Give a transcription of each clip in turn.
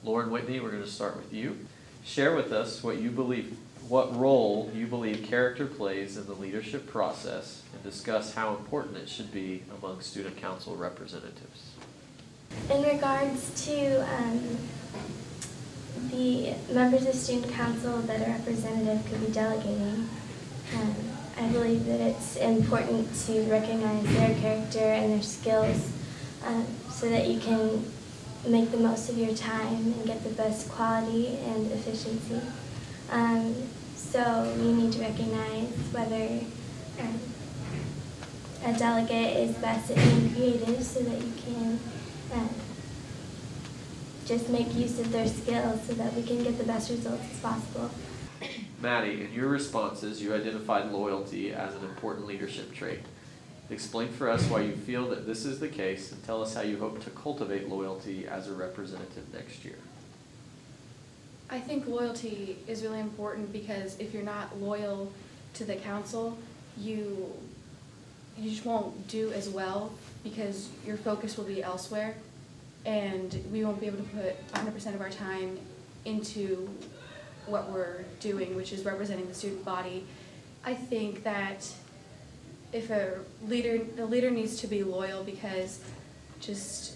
Lauren Whitney, we're going to start with you. Share with us what role you believe character plays in the leadership process, and discuss how important it should be among student council representatives. In regards to the members of student council that a representative could be delegating, I believe that it's important to recognize their character and their skills so that you can make the most of your time and get the best quality and efficiency. So you need to recognize whether a delegate is best at being creative so that you can just make use of their skills so that we can get the best results as possible. Maddie, in your responses, you identified loyalty as an important leadership trait. Explain for us why you feel that this is the case, and tell us how you hope to cultivate loyalty as a representative next year. I think loyalty is really important because if you're not loyal to the council, you just won't do as well because your focus will be elsewhere, and we won't be able to put 100% of our time into what we're doing, which is representing the student body. I think that if the leader needs to be loyal because just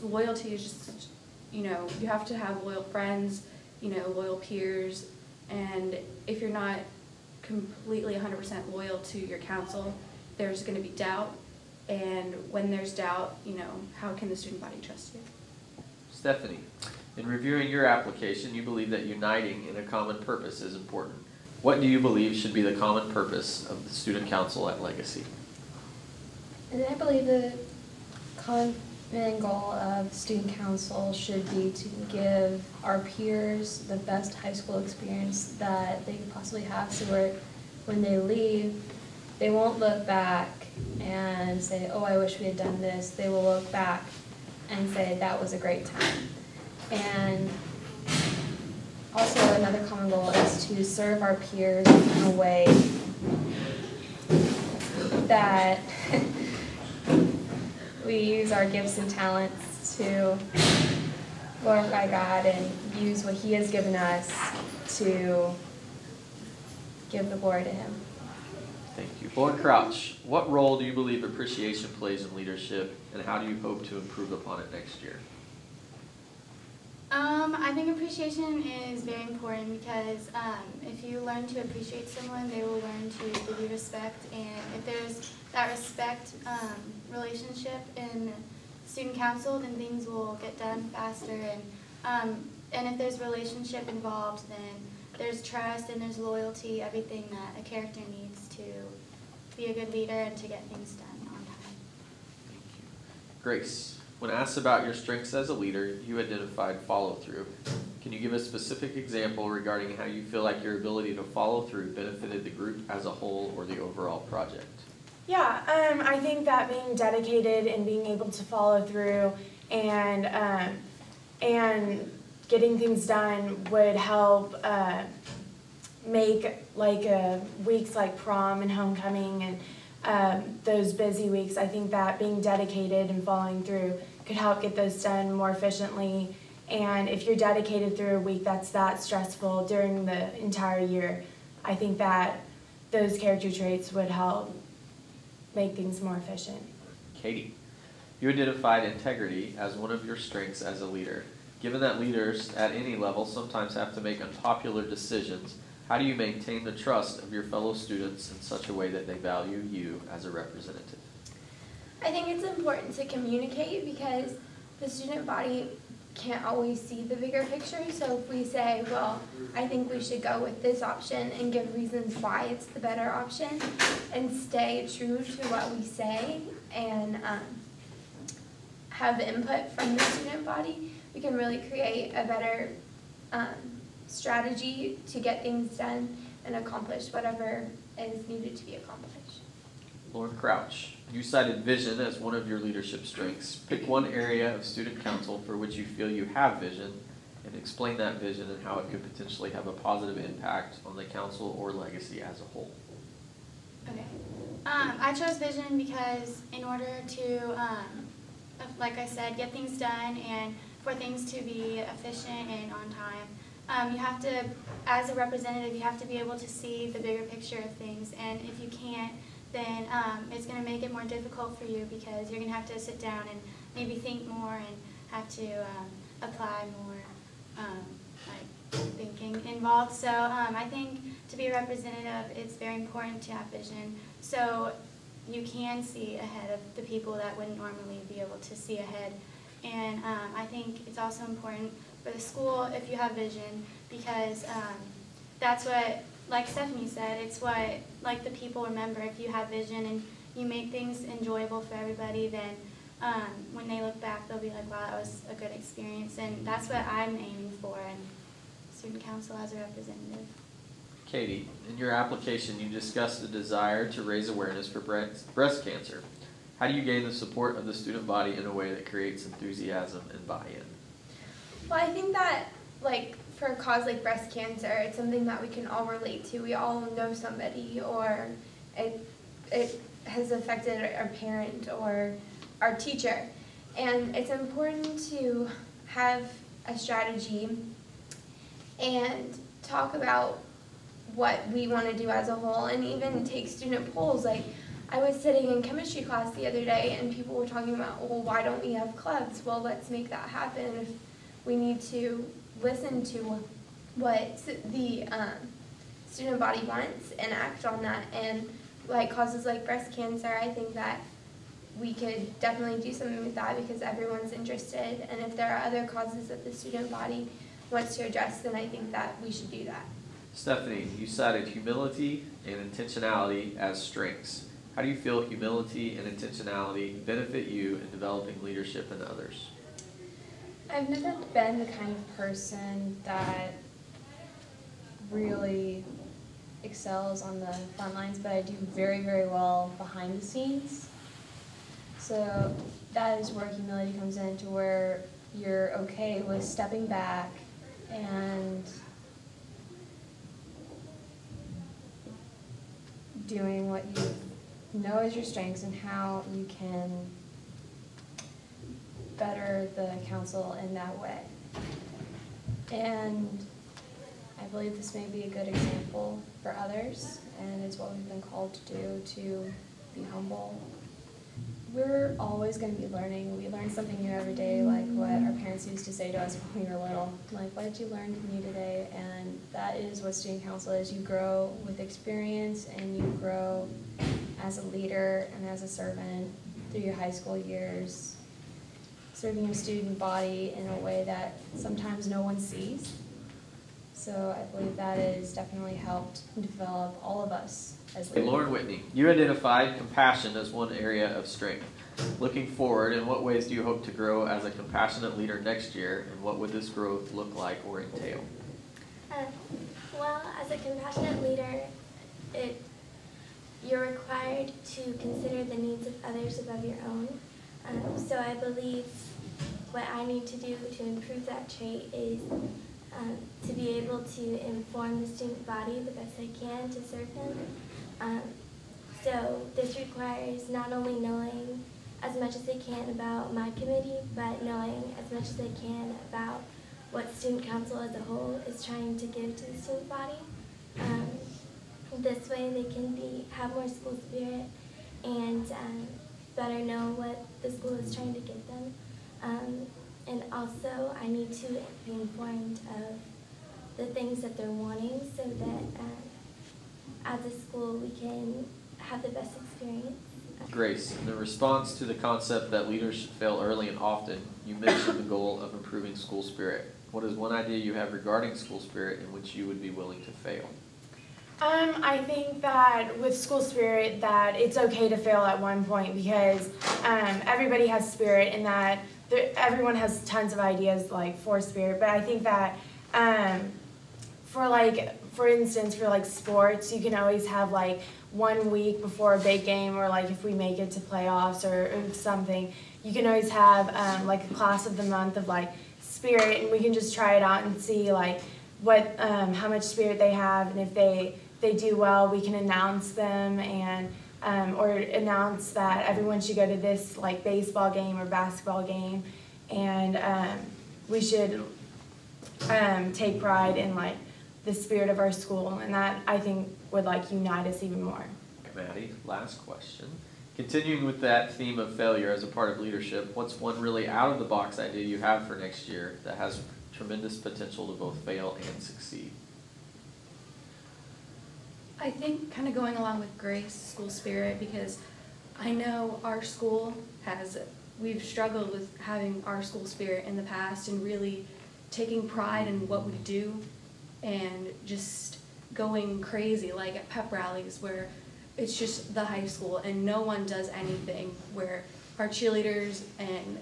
loyalty is just, you have to have loyal friends, loyal peers, and if you're not completely 100% loyal to your council, there's going to be doubt, and when there's doubt, how can the student body trust you? Stephanie, in reviewing your application, you believe that uniting in a common purpose is important. What do you believe should be the common purpose of the student council at Legacy? And I believe the common goal of student council should be to give our peers the best high school experience that they could possibly have, so when they leave, they won't look back and say, oh, I wish we had done this. They will look back and say, that was a great time. And also another common goal is to serve our peers in a way that we use our gifts and talents to glorify God and use what He has given us to give the glory to Him. Thank you. Lauren Crouch, what role do you believe appreciation plays in leadership, and how do you hope to improve upon it next year? I think appreciation is very important because if you learn to appreciate someone, they will learn to give you respect, and if there's that respect relationship in student council, then things will get done faster, and if there's relationship involved, then there's trust and there's loyalty, everything that a character needs to be a good leader and to get things done on time. Thank you. Grace, when asked about your strengths as a leader, you identified follow-through. Can you give a specific example regarding how you feel like your ability to follow through benefited the group as a whole or the overall project? Yeah, I think that being dedicated and being able to follow through and getting things done would help make weeks like prom and homecoming and those busy weeks. I think that being dedicated and following through could help get those done more efficiently. And if you're dedicated through a week that's that stressful during the entire year, I think that those character traits would help make things more efficient. Katie, you identified integrity as one of your strengths as a leader. Given that leaders at any level sometimes have to make unpopular decisions, how do you maintain the trust of your fellow students in such a way that they value you as a representative? I think it's important to communicate because the student body can't always see the bigger picture. So if we say, well, I think we should go with this option and give reasons why it's the better option and stay true to what we say and have input from the student body, we can really create a better strategy to get things done and accomplish whatever is needed to be accomplished. Lauren Crouch, you cited vision as one of your leadership strengths. Pick one area of student council for which you feel you have vision and explain that vision and how it could potentially have a positive impact on the council or Legacy as a whole. Okay. I chose vision because in order to, like I said, get things done and for things to be efficient and on time, you have to, as a representative, you have to be able to see the bigger picture of things. And if you can't, then it's going to make it more difficult for you because you're going to have to sit down and maybe think more and have to apply more like thinking involved. So I think to be a representative, it's very important to have vision. So you can see ahead of the people that wouldn't normally be able to see ahead. And I think it's also important for the school if you have vision because that's what, like Stephanie said, it's what like the people remember. If you have vision and you make things enjoyable for everybody, then when they look back, they'll be like, wow, that was a good experience. And that's what I'm aiming for in student council as a representative. Katie, in your application, you discussed the desire to raise awareness for breast cancer. How do you gain the support of the student body in a way that creates enthusiasm and buy-in? Well, I think that, like, for a cause like breast cancer, it's something that we can all relate to. We all know somebody, or it has affected our parent or our teacher. And it's important to have a strategy and talk about what we want to do as a whole, and even take student polls. Like, I was sitting in chemistry class the other day and people were talking about, well, why don't we have clubs? Well, let's make that happen. If we need to listen to what the student body wants and act on that. And like causes like breast cancer, I think that we could definitely do something with that because everyone's interested. And if there are other causes that the student body wants to address, then I think that we should do that. Stephanie, you cited humility and intentionality as strengths. How do you feel humility and intentionality benefit you in developing leadership in others? I've never been the kind of person that really excels on the front lines, but I do very, very well behind the scenes. So that is where humility comes in, to where you're okay with stepping back and doing what you know as your strengths and how you can better the council in that way. And I believe this may be a good example for others, and it's what we've been called to do, to be humble. We're always going to be learning. We learn something new every day, like what our parents used to say to us when we were little. Like, what did you learn new today? And that is what student council is. You grow with experience, and you grow as a leader and as a servant through your high school years, serving your student body in a way that sometimes no one sees. So I believe that has definitely helped develop all of us as leaders. Lauren Whitney, you identified compassion as one area of strength. Looking forward, in what ways do you hope to grow as a compassionate leader next year, and what would this growth look like or entail? Well, as a compassionate leader, you're required to consider the needs of others above your own. So I believe what I need to do to improve that trait is to be able to inform the student body the best I can to serve them. So this requires not only knowing as much as I can about my committee, but knowing as much as I can about what student council as a whole is trying to give to the student body. This way they can have more school spirit and better know what the school is trying to give them. And also I need to be informed of the things that they're wanting so that as a school we can have the best experience. Grace, in the response to the concept that leaders should fail early and often, you mentioned the goal of improving school spirit. What is one idea you have regarding school spirit in which you would be willing to fail? I think that with school spirit that it's okay to fail at one point because everybody has spirit and that everyone has tons of ideas like for spirit, but I think that for instance, for like sports, you can always have like 1 week before a big game, or like if we make it to playoffs or something, you can always have like a class of the month of like spirit, and we can just try it out and see like what how much spirit they have, and if they do well, we can announce them, and or announce that everyone should go to this like baseball game or basketball game, and we should take pride in like the spirit of our school, and that I think would like unite us even more. Maddie, last question. Continuing with that theme of failure as a part of leadership, what's one really out-of-the-box idea you have for next year that has tremendous potential to both fail and succeed? I think kind of going along with Grace, school spirit, because I know our school we've struggled with having our school spirit in the past and really taking pride in what we do and just going crazy, like at pep rallies where it's just the high school and no one does anything, where our cheerleaders and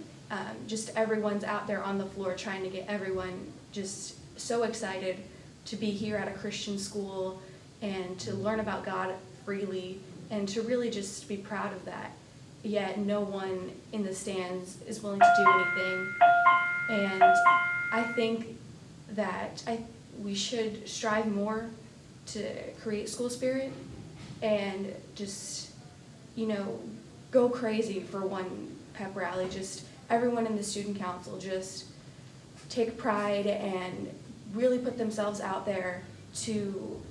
just everyone's out there on the floor trying to get everyone just so excited to be here at a Christian school and to learn about God freely and to really just be proud of that. Yet no one in the stands is willing to do anything. And I think that we should strive more to create school spirit and just, go crazy for one pep rally. Just everyone in the student council just take pride and really put themselves out there to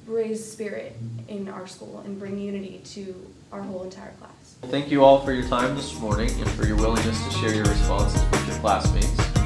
raise spirit in our school and bring unity to our whole entire class. Thank you all for your time this morning and for your willingness to share your responses with your classmates.